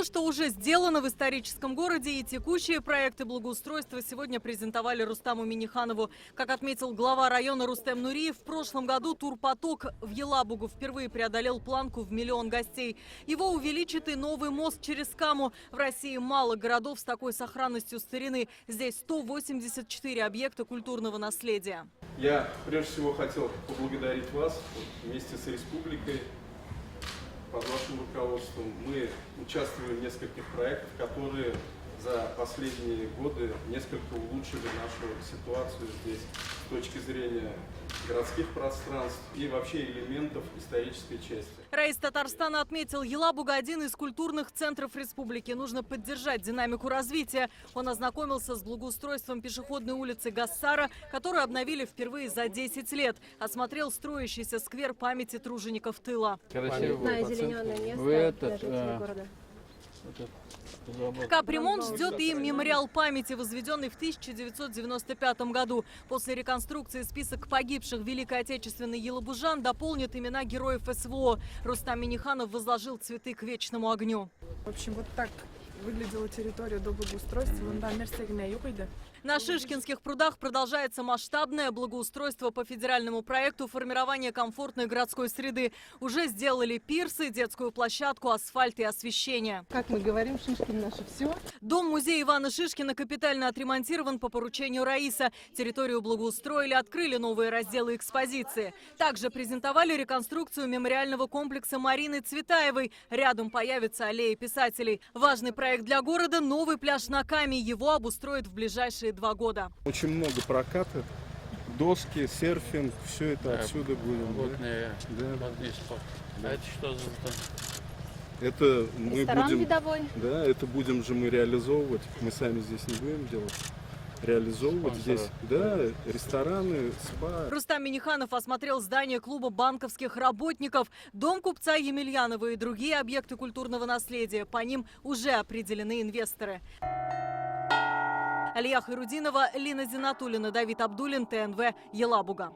что уже сделано в историческом городе, и текущие проекты благоустройства сегодня презентовали Рустаму Минниханову. Как отметил глава района Рустем Нуриев, в прошлом году турпоток в Елабугу впервые преодолел планку в 1 миллион гостей. Его увеличит и новый мост через Каму. В России мало городов с такой сохранностью старины. Здесь 184 объекта культурного наследия. Я прежде всего хотел поблагодарить вас вместе с республикой. Под вашим руководством мы участвовали в нескольких проектах, которые за последние годы несколько улучшили нашу ситуацию здесь с точки зрения городских пространств и вообще элементов исторической части. Раис Татарстана отметил, Елабуга – один из культурных центров республики. Нужно поддержать динамику развития. Он ознакомился с благоустройством пешеходной улицы Гассара, которую обновили впервые за 10 лет. Осмотрел строящийся сквер памяти тружеников тыла. Озелененное место для жителей города. Капремонт ждет и мемориал памяти, возведенный в 1995 году. После реконструкции список погибших в Великой Отечественной елабужан дополнит имена героев СВО. Рустам Минниханов возложил цветы к вечному огню. В общем, вот так выглядела территория до благоустройства. На Шишкинских прудах продолжается масштабное благоустройство по федеральному проекту формирования комфортной городской среды. Уже сделали пирсы, детскую площадку, асфальт и освещение. Как мы говорим, Шишкин наше все. Дом-музей Ивана Шишкина капитально отремонтирован по поручению Раиса. Территорию благоустроили, открыли новые разделы экспозиции. Также презентовали реконструкцию мемориального комплекса Марины Цветаевой. Рядом появится аллея писателей. Важный проект для города – новый пляж на Каме. Его обустроят в ближайшие 2 года. Очень много проката, доски, серфинг, все это отсюда будем. Водные, да. водный спорт. А это что за Это мы Ресторан будем, видовой. да, это будем же мы реализовывать. Мы сами здесь не будем делать. Реализовывать здесь, да, рестораны, спа. Рустам Минниханов осмотрел здание клуба банковских работников, дом купца Емельянова и другие объекты культурного наследия. По ним уже определены инвесторы. Алия Хайрудинова, Лина Зинатуллина, Давид Абдуллин, ТНВ, Елабуга.